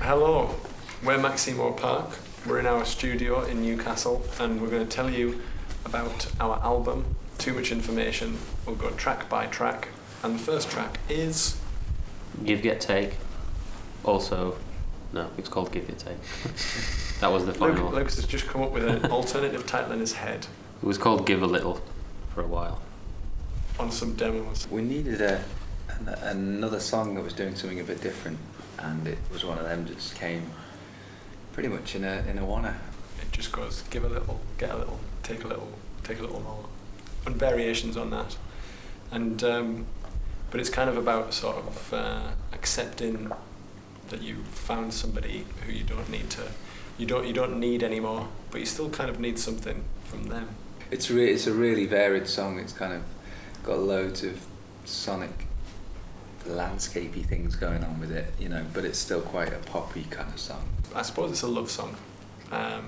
Hello, we're Maximo Park. We're in our studio in Newcastle and we're going to tell you about our album, Too Much Information. We'll go track by track and the first track is... Give, Get, Take. Also, no, it's called Give, Get, Take. That was the final. Lucas has just come up with an alternative title in his head. It was called Give a Little for a while. On some demos. We needed another song that was doing something a bit different, and it was one of them that just came pretty much in a wanna. It just goes give a little, get a little, take a little more, and variations on that. And but it's kind of about sort of accepting that you found somebody who you don't need to, you don't need anymore, but you still kind of need something from them. It's a really varied song. It's kind of got loads of sonic, landscapey things going on with it, you know, but it's still quite a poppy kind of song. I suppose it's a love song. I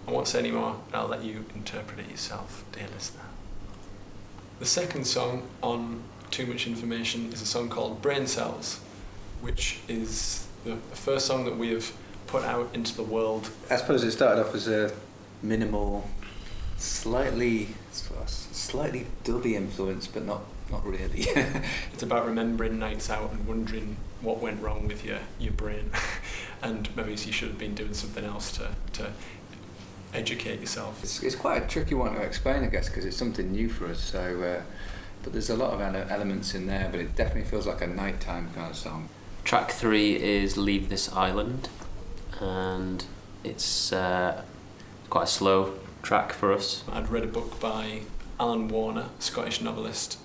won't say any more, and I'll let you interpret it yourself, dear listener. The second song on Too Much Information is a song called Brain Cells, which is the first song that we have put out into the world. I suppose it started off as a minimal, slightly dubby influence, but not really. It's about remembering nights out and wondering what went wrong with your brain, and maybe you should have been doing something else to educate yourself. It's quite a tricky one to explain, I guess, because it's something new for us. So, but there's a lot of elements in there, but it definitely feels like a nighttime kind of song. Track 3 is Leave This Island, and it's quite a slow track for us. I'd read a book by Alan Warner, Scottish novelist,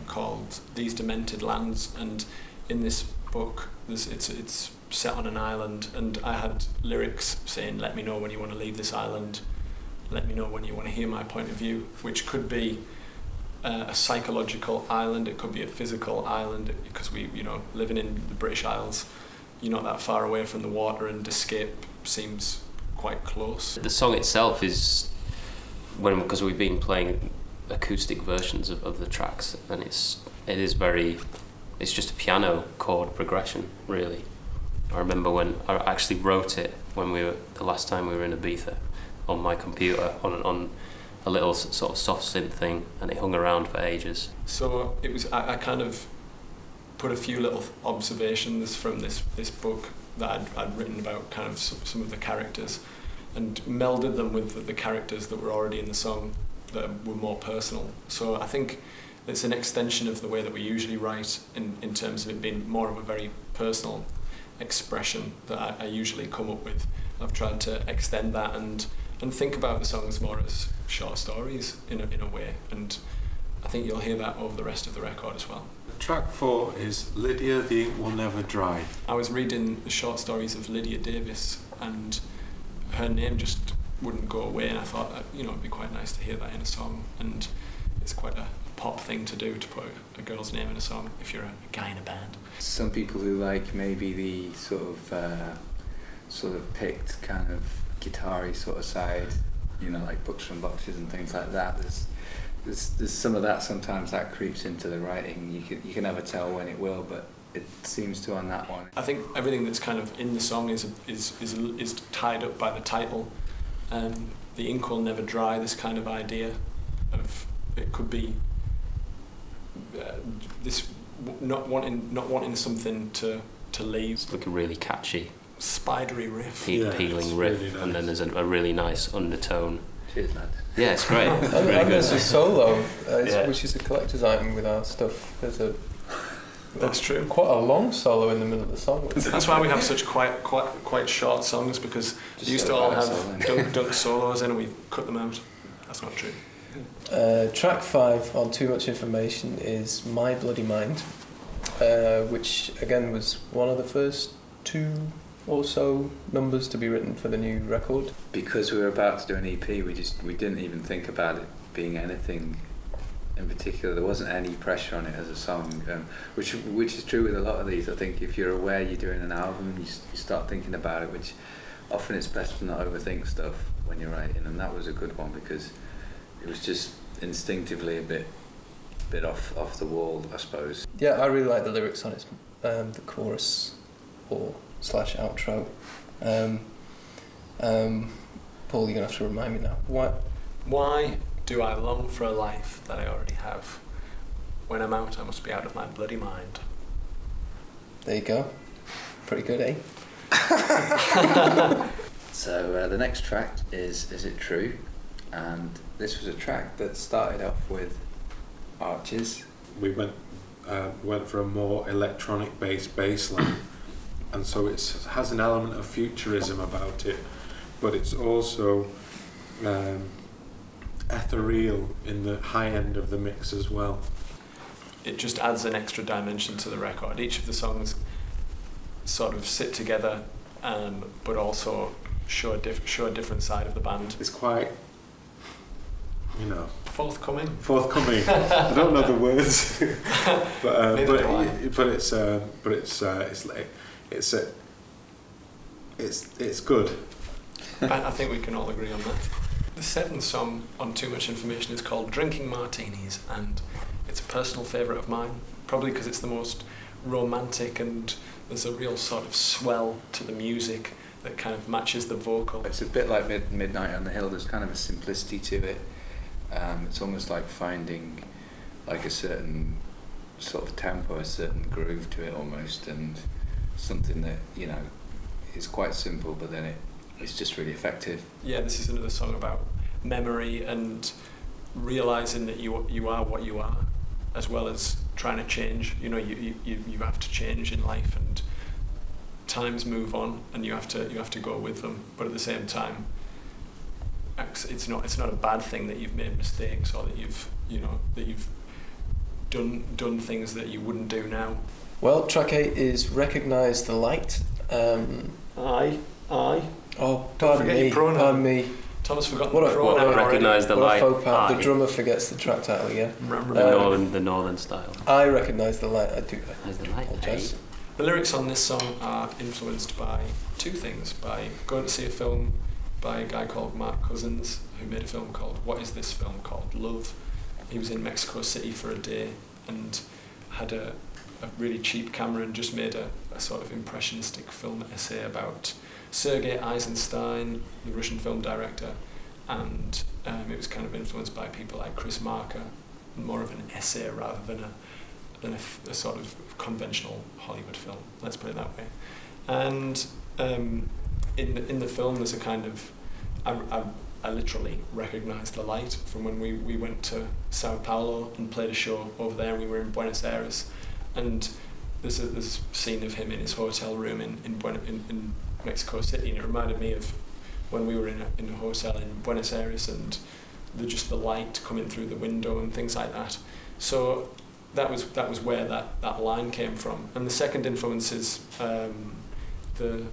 called These Demented Lands, and in this book it's set on an island, and I had lyrics saying, let me know when you want to leave this island, let me know when you want to hear my point of view, which could be a psychological island, it could be a physical island, because we, living in the British Isles, you're not that far away from the water, and escape seems quite close. The song itself is, because we've been playing acoustic versions of the tracks, and it's just a piano chord progression, really. I remember when I actually wrote it the last time we were in Ibiza on my computer on a little sort of soft synth thing, and it hung around for ages. So it was, I kind of put a few little observations from this book that I'd written about kind of some of the characters, and melded them with the characters that were already in the song that were more personal. So I think it's an extension of the way that we usually write in terms of it being more of a very personal expression that I usually come up with. I've tried to extend that and think about the songs more as short stories in a way, and I think you'll hear that over the rest of the record as well. Track 4 is Lydia, the Ink Will Never Dry. I was reading the short stories of Lydia Davis, and her name just wouldn't go away, and I thought that, it'd be quite nice to hear that in a song, and it's quite a pop thing to do, to put a girl's name in a song if you're a guy in a band. Some people who like maybe the sort of picked kind of guitar-y sort of side, like Books from Boxes and things like that, there's some of that sometimes that creeps into the writing. You can never tell when it will, but it seems to on that one. I think everything that's kind of in the song is tied up by the title. The ink will never dry, this kind of idea of it could be this not wanting something to leave. It's like a really catchy spidery riff, peeling riff, really nice. And then there's a really nice undertone. Cheers, lad. Yeah, it's great. It's and really there's good. a solo, which is a collector's item with our stuff. That's true. Quite a long solo in the middle of the song. That's why we have such quite short songs, because we used to all have dunk solos and we cut them out. That's not true. Track 5 on Too Much Information is My Bloody Mind, which again was one of the first 2 or so numbers to be written for the new record. Because we were about to do an EP, we didn't even think about it being anything in particular. There wasn't any pressure on it as a song, which is true with a lot of these. I think if you're aware you're doing an album, you start thinking about it, which often it's best to not overthink stuff when you're writing, and that was a good one because it was just instinctively a bit off the wall, I suppose. Yeah, I really like the lyrics on it. The chorus or / outro. Paul, you're gonna have to remind me now. Why do I long for a life that I already have? When I'm out, I must be out of my bloody mind. There you go. Pretty good, eh? So the next track is It True? And this was a track that started off with arches. We went for a more electronic based bass line, and so it has an element of futurism about it, but it's also ethereal in the high end of the mix as well. It just adds an extra dimension to the record. Each of the songs sort of sit together, but also show a different side of the band. It's quite, forthcoming. I don't know the words, but it's good. I think we can all agree on that. The 7th song on Too Much Information is called Drinking Martinis, and it's a personal favourite of mine, probably because it's the most romantic and there's a real sort of swell to the music that kind of matches the vocal. It's a bit like Midnight on the Hill. There's kind of a simplicity to it. It's almost like finding like a certain sort of tempo, a certain groove to it almost, and something that, is quite simple, but then it's just really effective. Yeah, this is another song about memory and realising that you are what you are, as well as trying to change. You have to change in life, and times move on, and you have to go with them. But at the same time, it's not a bad thing that you've made mistakes, or that you've done things that you wouldn't do now. Well, track 8 is Recognise the Light. Aye. Oh, pardon me. Thomas forgot the pronoun. Recognise the light. The drummer forgets the track title again. The northern style. I recognise the light. I do. Recognise the light. Apologise. The lyrics on this song are influenced by two things: by going to see a film by a guy called Mark Cousins, who made a film called What Is This Film Called Love. He was in Mexico City for a day and had a really cheap camera and just made a sort of impressionistic film essay about Sergei Eisenstein, the Russian film director, and it was kind of influenced by people like Chris Marker, more of an essay rather than a sort of conventional Hollywood film, let's put it that way. And in the film there's a kind of, I literally recognised the light from when we went to Sao Paulo and played a show over there, and we were in Buenos Aires, and there's a scene of him in his hotel room in Mexico City, and it reminded me of when we were in a hotel in Buenos Aires, and the light coming through the window and things like that. So that was where that line came from. And the second influence is the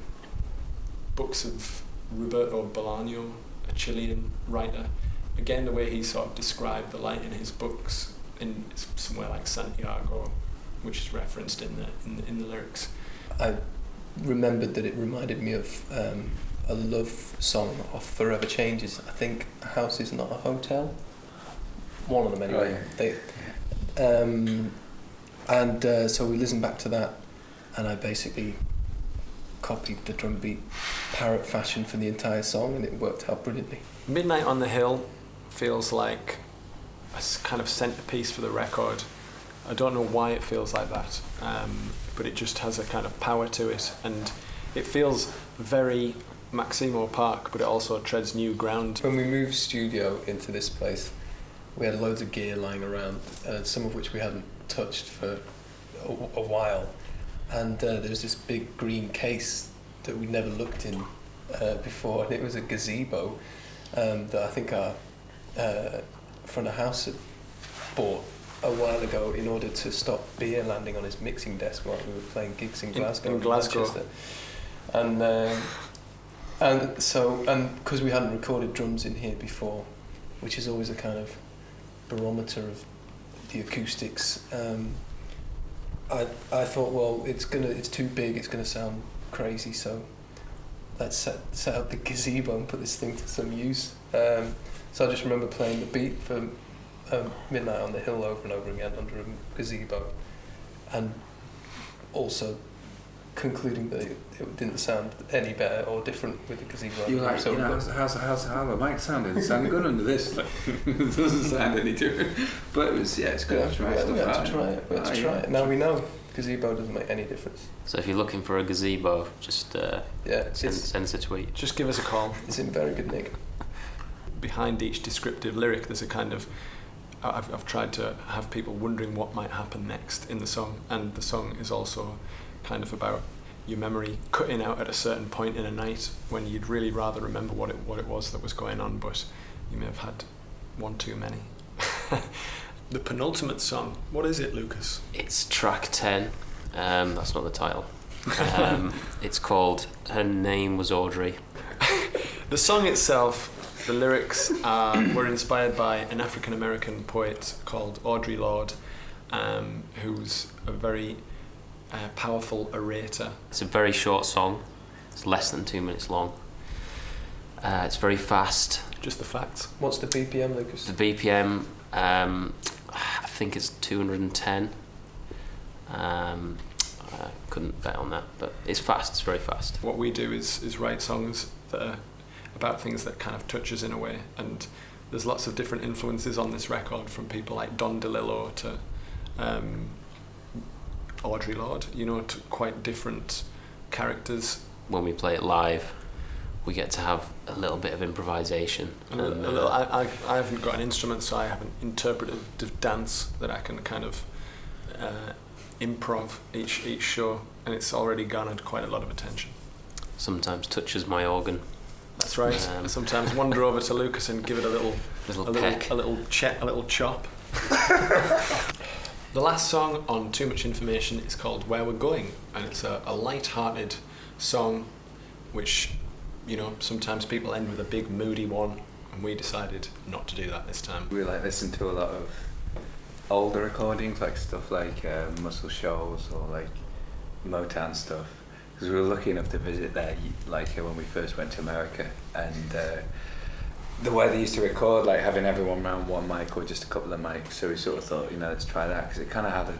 books of Roberto Bolaño, a Chilean writer. Again, the way he sort of described the light in his books, in somewhere like Santiago, which is referenced in the lyrics. I remembered that it reminded me of a love song off Forever Changes. I think A House Is Not a Hotel. One of them anyway. Oh, yeah. So we listened back to that, and I basically copied the drum beat parrot fashion for the entire song, and it worked out brilliantly. Midnight on the Hill feels like a kind of centerpiece for the record. I don't know why it feels like that, but it just has a kind of power to it, and it feels very Maximo Park, but it also treads new ground. When we moved studio into this place, we had loads of gear lying around, some of which we hadn't touched for a while, and there was this big green case that we never looked in before, and it was a gazebo that I think our front of house had bought a while ago in order to stop beer landing on his mixing desk while we were playing gigs in Glasgow. Manchester. And because we hadn't recorded drums in here before, which is always a kind of barometer of the acoustics, I thought, well, it's too big, it's gonna sound crazy, so let's set up the gazebo and put this thing to some use. So I just remember playing the beat for Midnight on the Hill over and over again under a gazebo, and also concluding that it didn't sound any better or different with the gazebo. You're like, So, how's the mic sounding? It sounded good under this. Like, it doesn't sound any different. But it was, it's good to try stuff we had out. to try it. We had to try it. Now we know gazebo doesn't make any difference. So if you're looking for a gazebo, just send us a tweet. Just give us a call. It's in very good nick. Behind each descriptive lyric, there's a kind of... I've tried to have people wondering what might happen next in the song, and the song is also kind of about your memory cutting out at a certain point in a night when you'd really rather remember what it was that was going on, but you may have had one too many. The penultimate song, what is it, Lucas? It's track 10. That's not the title. It's called Her Name Was Audrey. The song itself, the lyrics were inspired by an African-American poet called Audrey Lorde, who's a very powerful orator. It's a very short song. It's less than 2 minutes long. It's very fast. Just the facts. What's the BPM, Lucas? The BPM, I think it's 210. I couldn't bet on that, but it's fast. It's very fast. What we do is write songs that are about things that kind of touch us in a way, and there's lots of different influences on this record, from people like Don DeLillo to Audrey Lorde, to quite different characters. When we play it live, we get to have a little bit of improvisation. I haven't got an instrument, so I have an interpretive dance that I can kind of improv each show, and it's already garnered quite a lot of attention. Sometimes touches my organ. That's right. Sometimes wander over to Lucas and give it a little peck, a little chop. The last song on Too Much Information is called Where We're Going, and it's a light-hearted song which, sometimes people end with a big moody one, and we decided not to do that this time. We listen to a lot of older recordings, like stuff like Muscle Shoals or like Motown stuff, because we were lucky enough to visit there when we first went to America, and the way they used to record, like having everyone around one mic or just a couple of mics, so we sort of thought, let's try that, because it kind of had a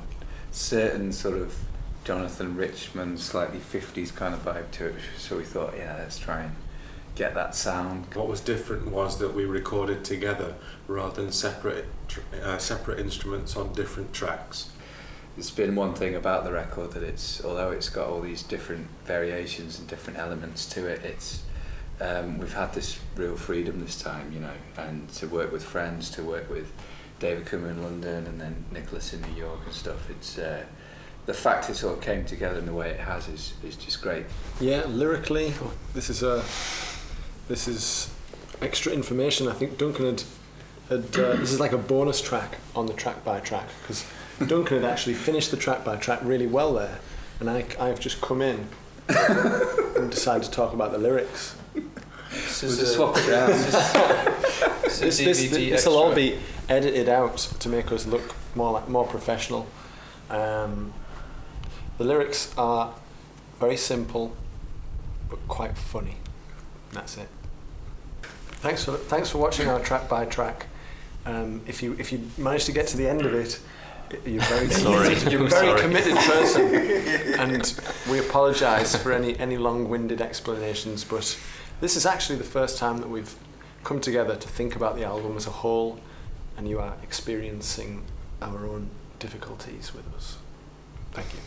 certain sort of Jonathan Richman, slightly 50s kind of vibe to it, so we thought, let's try and get that sound. What was different was that we recorded together rather than separate instruments on different tracks. It's been one thing about the record that although it's got all these different variations and different elements to it, we've had this real freedom this time, and to work with friends, to work with David Coomer in London and then Nicholas in New York and stuff. It's the fact it sort of came together in the way it has is just great. Yeah, lyrically, this is extra information. I think Duncan had this is like a bonus track on the track by track, because Duncan had actually finished the track by track really well there, and I've just come in and decided to talk about the lyrics. We'll just swap it around. This will all be edited out to make us look more professional. The lyrics are very simple but quite funny. That's it. Thanks for watching our track by track. If you manage to get to the end of it, you're you're a very committed person, and we apologise for any long-winded explanations, but this is actually the first time that we've come together to think about the album as a whole, and you are experiencing our own difficulties with us. Thank you.